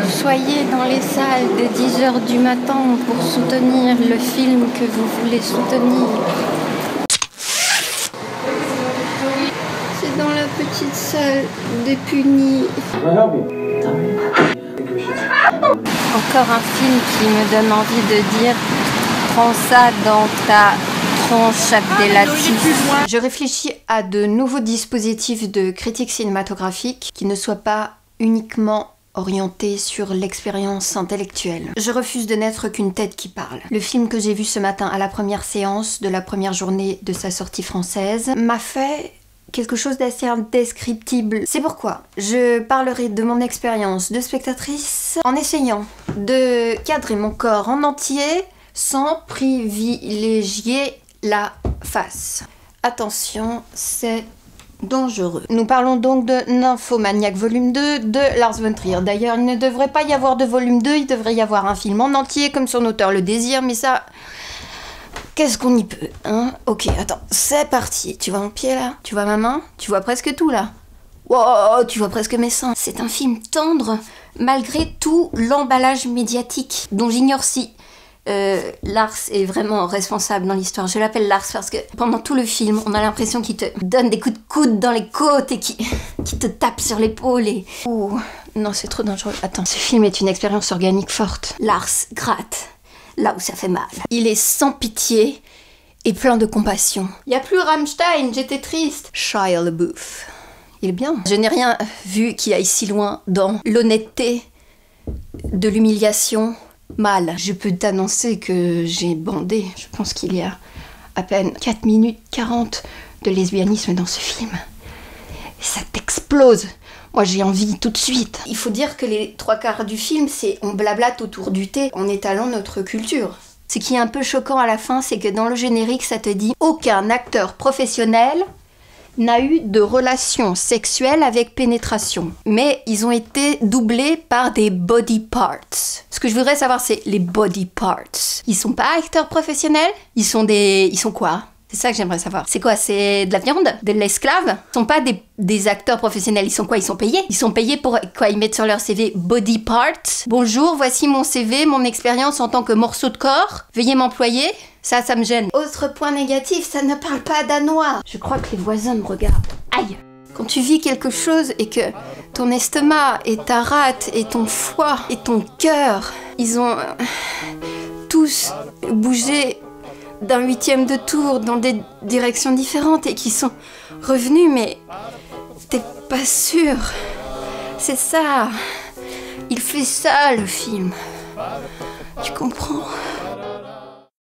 Soyez dans les salles dès 10h du matin pour soutenir le film que vous voulez soutenir. C'est dans la petite salle des punis. Encore un film qui me donne envie de dire « Prends ça dans ta tronche Abdelatif ». Je réfléchis à de nouveaux dispositifs de critique cinématographique qui ne soient pas uniquement orientés sur l'expérience intellectuelle. Je refuse de n'être qu'une tête qui parle. Le film que j'ai vu ce matin à la première séance de la première journée de sa sortie française m'a fait quelque chose d'assez indescriptible. C'est pourquoi je parlerai de mon expérience de spectatrice en essayant de cadrer mon corps en entier sans privilégier la face. Attention, c'est dangereux. Nous parlons donc de Nymphomaniac volume 2 de Lars von Trier. D'ailleurs, il ne devrait pas y avoir de volume 2, il devrait y avoir un film en entier comme son auteur le désire, mais ça... Qu'est-ce qu'on y peut, hein? Ok, attends, c'est parti. Tu vois mon pied là? Tu vois ma main? Tu vois presque tout là? Wow, tu vois presque mes seins. C'est un film tendre, malgré tout l'emballage médiatique, dont j'ignore si Lars est vraiment responsable dans l'histoire. Je l'appelle Lars parce que pendant tout le film, on a l'impression qu'il te donne des coups de coude dans les côtes et qui te tape sur l'épaule et... Oh, non, c'est trop dangereux. Attends, ce film est une expérience organique forte. Lars gratte là où ça fait mal. Il est sans pitié et plein de compassion. Y a plus Rammstein, j'étais triste. Shia LaBeouf. Il est bien. Je n'ai rien vu qui aille si loin dans l'honnêteté de l'humiliation. Mal. Je peux t'annoncer que j'ai bandé. Je pense qu'il y a à peine 4 minutes 40 de lesbianisme dans ce film. Et ça t'explose. Moi j'ai envie tout de suite. Il faut dire que les 3/4 du film, c'est on blablate autour du thé en étalant notre culture. Ce qui est un peu choquant à la fin, c'est que dans le générique, ça te dit « Aucun acteur professionnel n'a eu de relation sexuelle avec pénétration. » Mais ils ont été doublés par des body parts. Ce que je voudrais savoir, c'est les body parts. Ils sont pas acteurs professionnels? Ils sont quoi? C'est ça que j'aimerais savoir. C'est quoi? C'est de la viande? De l'esclave? Ils sont pas des acteurs professionnels. Ils sont quoi? Ils sont payés? Ils sont payés pour quoi? Ils mettent sur leur CV body parts. Bonjour, voici mon CV, mon expérience en tant que morceau de corps. Veuillez m'employer. Ça me gêne. Autre point négatif, ça ne parle pas danois. Je crois que les voisins me regardent. Aïe! Quand tu vis quelque chose et que ton estomac et ta rate et ton foie et ton cœur, ils ont tous bougé d'un 8e de tour dans des directions différentes et qui sont revenus, mais t'es pas sûr. C'est ça. Il fait ça, le film. Tu comprends ?